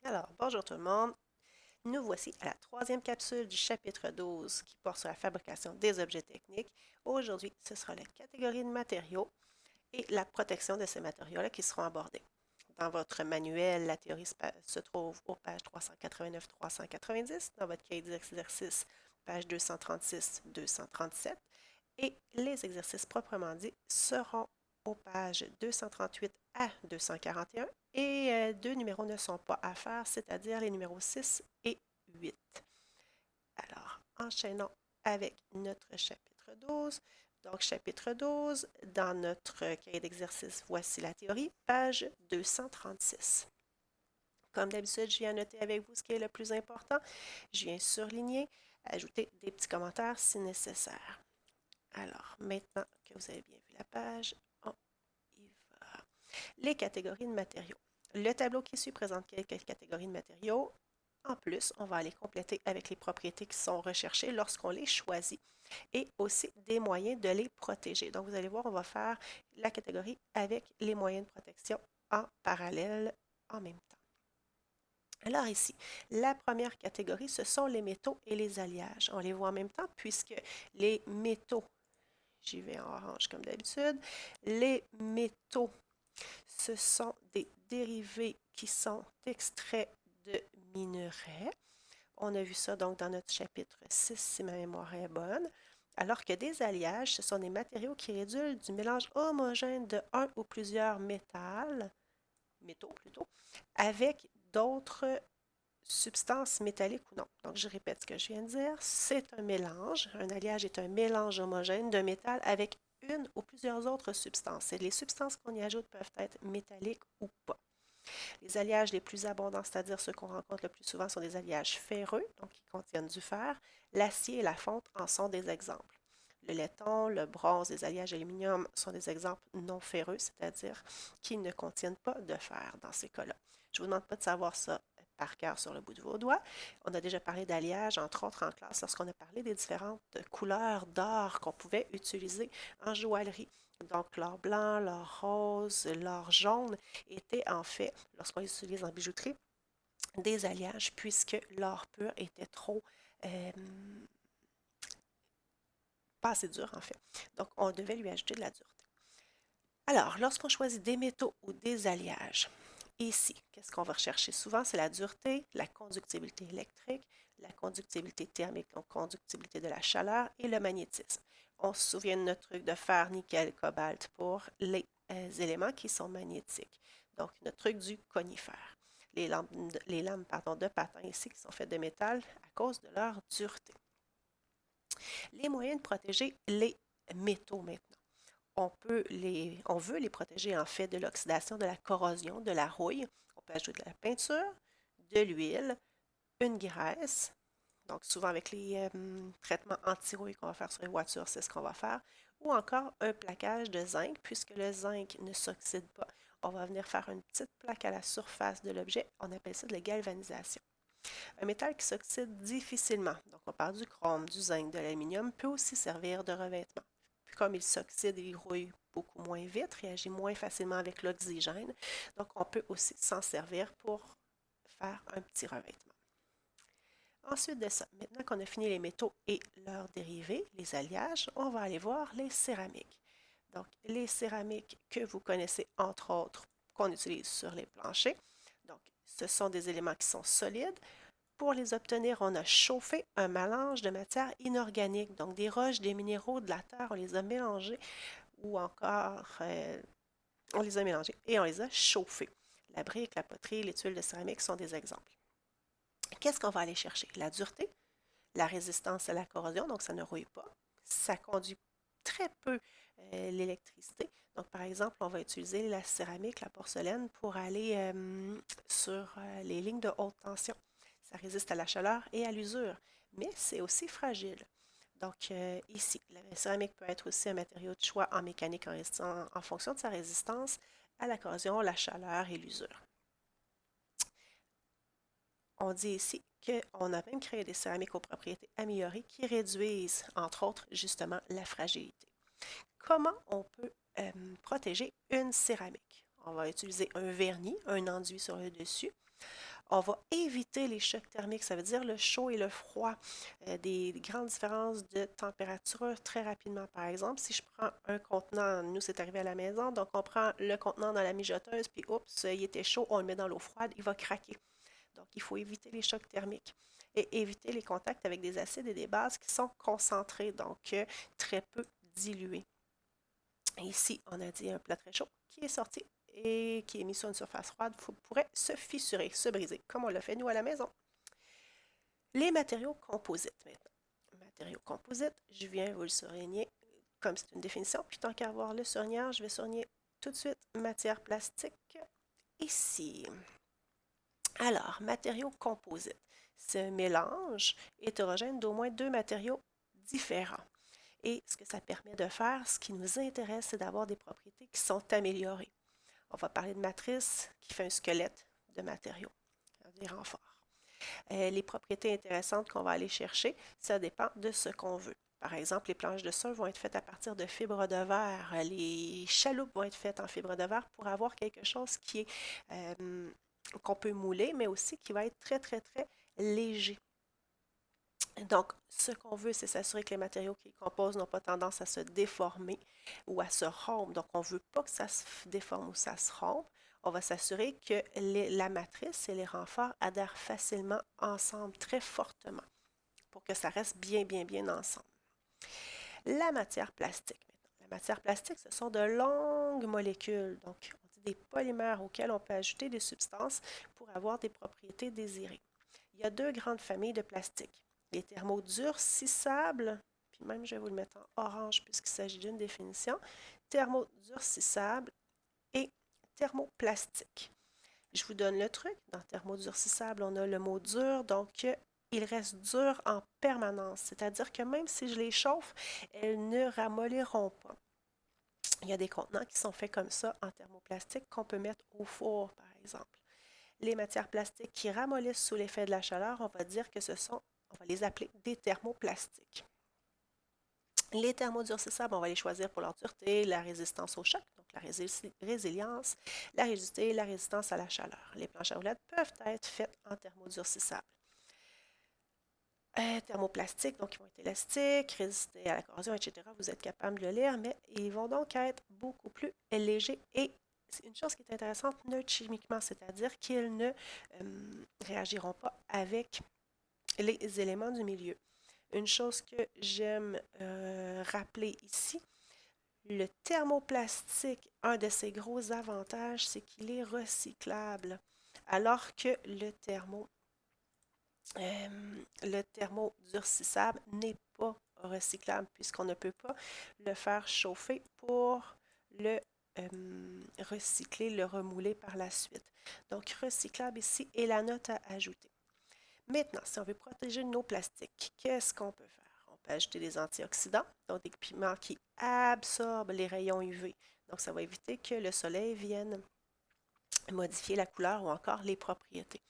Alors, bonjour tout le monde. Nous voici à la troisième capsule du chapitre 12 qui porte sur la fabrication des objets techniques. Aujourd'hui, ce sera la catégorie de matériaux et la protection de ces matériaux-là qui seront abordés. Dans votre manuel, la théorie se trouve aux pages 389-390, dans votre cahier d'exercice, pages 236-237, et les exercices proprement dits seront aux pages 238 à 241 et deux numéros ne sont pas à faire, c'est-à-dire les numéros 6 et 8. Alors, enchaînons avec notre chapitre 12. Donc, chapitre 12, dans notre cahier d'exercice, voici la théorie, page 236. Comme d'habitude, je viens noter avec vous ce qui est le plus important. Je viens surligner, ajouter des petits commentaires si nécessaire. Alors, maintenant que vous avez bien vu la page, on y va. Les catégories de matériaux. Le tableau qui suit présente quelques catégories de matériaux. En plus, on va aller compléter avec les propriétés qui sont recherchées lorsqu'on les choisit et aussi des moyens de les protéger. Donc, vous allez voir, on va faire la catégorie avec les moyens de protection en parallèle en même temps. Alors ici, la première catégorie, ce sont les métaux et les alliages. On les voit en même temps puisque les métaux, j'y vais en orange comme d'habitude, les métaux, ce sont des dérivés qui sont extraits de minerais. On a vu ça donc dans notre chapitre 6, si ma mémoire est bonne. Alors que des alliages, ce sont des matériaux qui résultent du mélange homogène de un ou plusieurs métaux plutôt, avec d'autres substances métalliques ou non. Donc, je répète ce que je viens de dire. C'est un mélange. Un alliage est un mélange homogène de métal avec une ou plusieurs autres substances. Et les substances qu'on y ajoute peuvent être métalliques ou pas. Les alliages les plus abondants, c'est-à-dire ceux qu'on rencontre le plus souvent, sont des alliages ferreux, donc qui contiennent du fer. L'acier et la fonte en sont des exemples. Le laiton, le bronze, les alliages aluminium sont des exemples non ferreux, c'est-à-dire qui ne contiennent pas de fer dans ces cas-là. Je ne vous demande pas de savoir ça par cœur sur le bout de vos doigts. On a déjà parlé d'alliage, entre autres en classe, lorsqu'on a parlé des différentes couleurs d'or qu'on pouvait utiliser en joaillerie. Donc l'or blanc, l'or rose, l'or jaune étaient en fait, lorsqu'on les utilise en bijouterie, des alliages puisque l'or pur était trop euh, pas assez dur en fait. Donc on devait lui ajouter de la dureté. Alors, lorsqu'on choisit des métaux ou des alliages, ici, qu'est-ce qu'on va rechercher souvent? C'est la dureté, la conductibilité électrique, la conductibilité thermique, donc conductibilité de la chaleur et le magnétisme. On se souvient de notre truc de fer, nickel, cobalt pour les éléments qui sont magnétiques. Donc, notre truc du conifère. Les lames de patins ici qui sont faites de métal à cause de leur dureté. Les moyens de protéger les métaux maintenant. On veut les protéger en fait de l'oxydation, de la corrosion, de la rouille. On peut ajouter de la peinture, de l'huile, une graisse. Donc souvent avec les traitements anti-rouille qu'on va faire sur les voitures, c'est ce qu'on va faire. Ou encore un plaquage de zinc, puisque le zinc ne s'oxyde pas. On va venir faire une petite plaque à la surface de l'objet. On appelle ça de la galvanisation. Un métal qui s'oxyde difficilement, donc on parle du chrome, du zinc, de l'aluminium, peut aussi servir de revêtement. Puis comme il s'oxyde, il rouille beaucoup moins vite, réagit moins facilement avec l'oxygène, donc on peut aussi s'en servir pour faire un petit revêtement. Ensuite de ça, maintenant qu'on a fini les métaux et leurs dérivés, les alliages, on va aller voir les céramiques. Donc, les céramiques que vous connaissez, entre autres, qu'on utilise sur les planchers. Donc, ce sont des éléments qui sont solides. Pour les obtenir, on a chauffé un mélange de matières inorganiques, donc des roches, des minéraux, de la terre, on les a mélangés ou encore on les a mélangés et on les a chauffés. La brique, la poterie, les tuiles de céramique sont des exemples. Qu'est-ce qu'on va aller chercher? La dureté, la résistance à la corrosion, donc ça ne rouille pas. Ça conduit très peu l'électricité. Donc, par exemple, on va utiliser la céramique, la porcelaine pour aller sur les lignes de haute tension. Ça résiste à la chaleur et à l'usure, mais c'est aussi fragile. Donc, ici, la céramique peut être aussi un matériau de choix en mécanique en fonction de sa résistance à la corrosion, la chaleur et l'usure. On dit ici qu'on a même créé des céramiques aux propriétés améliorées qui réduisent, entre autres, justement, la fragilité. Comment on peut protéger une céramique? On va utiliser un vernis, un enduit sur le dessus. On va éviter les chocs thermiques, ça veut dire le chaud et le froid, des grandes différences de température très rapidement. Par exemple, si je prends un contenant, nous c'est arrivé à la maison, donc on prend le contenant dans la mijoteuse, puis oups, il était chaud, on le met dans l'eau froide, il va craquer. Donc il faut éviter les chocs thermiques et éviter les contacts avec des acides et des bases qui sont concentrés, donc très peu dilués. Ici, on a dit un plat très chaud qui est sorti et qui est mis sur une surface froide pourrait se fissurer, se briser, comme on l'a fait nous à la maison. Les matériaux composites maintenant. Matériaux composites, je viens vous le surligner comme c'est une définition. Puis tant qu'à avoir le surligneur, je vais surligner tout de suite matière plastique ici. Alors, matériaux composites. C'est un mélange hétérogène d'au moins deux matériaux différents. Et ce que ça permet de faire, ce qui nous intéresse, c'est d'avoir des propriétés qui sont améliorées. On va parler de matrice qui fait un squelette de matériaux, des renforts. Les propriétés intéressantes qu'on va aller chercher, ça dépend de ce qu'on veut. Par exemple, les planches de sol vont être faites à partir de fibres de verre. Les chaloupes vont être faites en fibres de verre pour avoir quelque chose qui est qu'on peut mouler, mais aussi qui va être très, très, très léger. Donc, ce qu'on veut, c'est s'assurer que les matériaux qui composent n'ont pas tendance à se déformer ou à se rompre. Donc, on ne veut pas que ça se déforme ou ça se rompe. On va s'assurer que la matrice et les renforts adhèrent facilement ensemble, très fortement, pour que ça reste bien, bien, bien ensemble. La matière plastique, maintenant. La matière plastique, ce sont de longues molécules. Donc, on dit des polymères auxquels on peut ajouter des substances pour avoir des propriétés désirées. Il y a deux grandes familles de plastique. Les thermodurcissables, puis même je vais vous le mettre en orange puisqu'il s'agit d'une définition, thermodurcissables et thermoplastique. Je vous donne le truc. Dans thermodurcissable, on a le mot dur, donc il reste dur en permanence. C'est-à-dire que même si je les chauffe, elles ne ramolliront pas. Il y a des contenants qui sont faits comme ça en thermoplastique qu'on peut mettre au four, par exemple. Les matières plastiques qui ramollissent sous l'effet de la chaleur, on va dire que on va les appeler des thermoplastiques. Les thermodurcissables, on va les choisir pour leur dureté, la résistance au choc, donc la résilience, la rigidité et la résistance à la chaleur. Les planches à roulettes peuvent être faites en thermodurcissables. Thermoplastiques, donc ils vont être élastiques, résister à la corrosion, etc. Vous êtes capable de le lire, mais ils vont donc être beaucoup plus légers et c'est une chose qui est intéressante, neutres chimiquement, c'est-à-dire qu'ils ne réagiront pas avec les éléments du milieu. Une chose que j'aime rappeler ici, le thermoplastique, un de ses gros avantages, c'est qu'il est recyclable, alors que le thermodurcissable n'est pas recyclable puisqu'on ne peut pas le faire chauffer pour le recycler, le remouler par la suite. Donc, recyclable ici est la note à ajouter. Maintenant, si on veut protéger nos plastiques, qu'est-ce qu'on peut faire? On peut ajouter des antioxydants, donc des pigments qui absorbent les rayons UV. Donc, ça va éviter que le soleil vienne modifier la couleur ou encore les propriétés.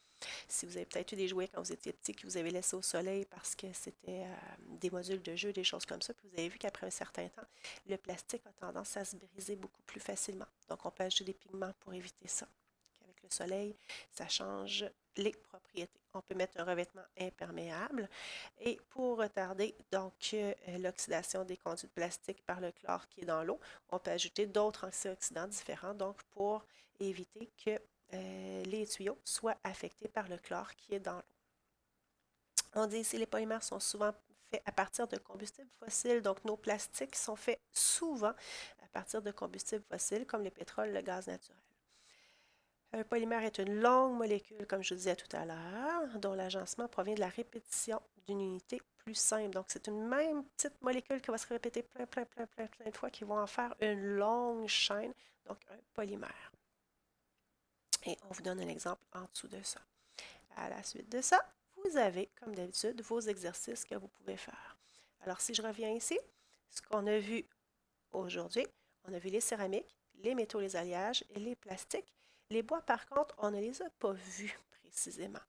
Si vous avez peut-être eu des jouets quand vous étiez petit que vous avez laissé au soleil parce que c'était des modules de jeu, des choses comme ça, puis vous avez vu qu'après un certain temps, le plastique a tendance à se briser beaucoup plus facilement. Donc, on peut ajouter des pigments pour éviter ça. Avec le soleil, ça change les propriétés. On peut mettre un revêtement imperméable et pour retarder donc l'oxydation des conduits de plastique par le chlore qui est dans l'eau, on peut ajouter d'autres antioxydants différents donc pour éviter que les tuyaux soient affectés par le chlore qui est dans l'eau. On dit ici que les polymères sont souvent faits à partir de combustibles fossiles, donc nos plastiques sont faits souvent à partir de combustibles fossiles comme le pétrole, le gaz naturel. Un polymère est une longue molécule, comme je vous disais tout à l'heure, dont l'agencement provient de la répétition d'une unité plus simple. Donc, c'est une même petite molécule qui va se répéter plein de fois, qui vont en faire une longue chaîne, donc un polymère. Et on vous donne un exemple en dessous de ça. À la suite de ça, vous avez, comme d'habitude, vos exercices que vous pouvez faire. Alors, si je reviens ici, ce qu'on a vu aujourd'hui, on a vu les céramiques, les métaux, les alliages et les plastiques. Les bois, par contre, on ne les a pas vus précisément.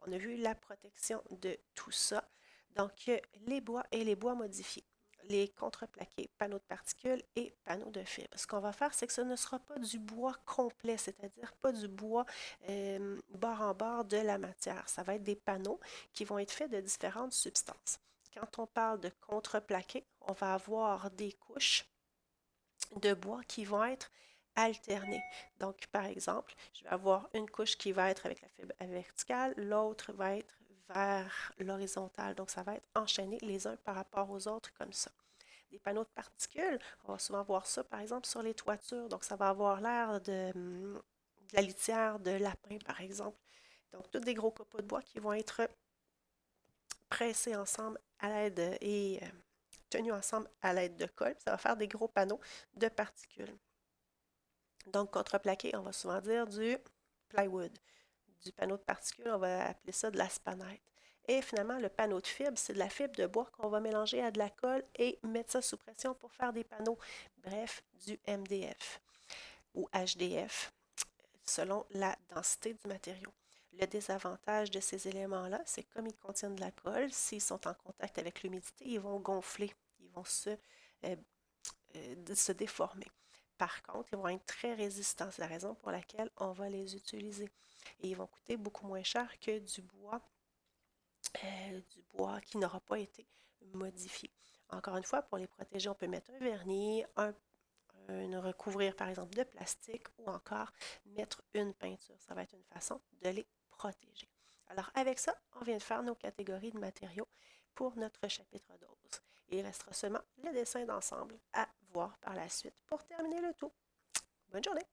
On a vu la protection de tout ça. Donc, les bois et les bois modifiés. les contreplaqués, panneaux de particules et panneaux de fibres. Ce qu'on va faire, c'est que ce ne sera pas du bois complet, c'est-à-dire pas du bois bord en bord de la matière. Ça va être des panneaux qui vont être faits de différentes substances. Quand on parle de contreplaqué, on va avoir des couches de bois qui vont être alternées. Donc, par exemple, je vais avoir une couche qui va être avec la fibre verticale, l'autre va être vers l'horizontale. Donc, ça va être enchaîné les uns par rapport aux autres comme ça. Des panneaux de particules, on va souvent voir ça, par exemple, sur les toitures. Donc, ça va avoir l'air de la litière de lapin, par exemple. Donc, tous des gros copeaux de bois qui vont être pressés ensemble à l'aide et tenus ensemble à l'aide de colle. Ça va faire des gros panneaux de particules. Donc, contreplaqué, on va souvent dire du plywood. Du panneau de particules, on va appeler ça de la spanite. Et finalement, le panneau de fibre, c'est de la fibre de bois qu'on va mélanger à de la colle et mettre ça sous pression pour faire des panneaux. Bref, du MDF ou HDF, selon la densité du matériau. Le désavantage de ces éléments-là, c'est comme ils contiennent de la colle, s'ils sont en contact avec l'humidité, ils vont gonfler, ils vont se déformer. Par contre, ils vont être très résistants. C'est la raison pour laquelle on va les utiliser. Et ils vont coûter beaucoup moins cher que du bois qui n'aura pas été modifié. Encore une fois, pour les protéger, on peut mettre un vernis, recouvrir par exemple de plastique ou encore mettre une peinture. Ça va être une façon de les protéger. Alors avec ça, on vient de faire nos catégories de matériaux pour notre chapitre 12. Il restera seulement le dessin d'ensemble à voir par la suite pour terminer le tout. Bonne journée!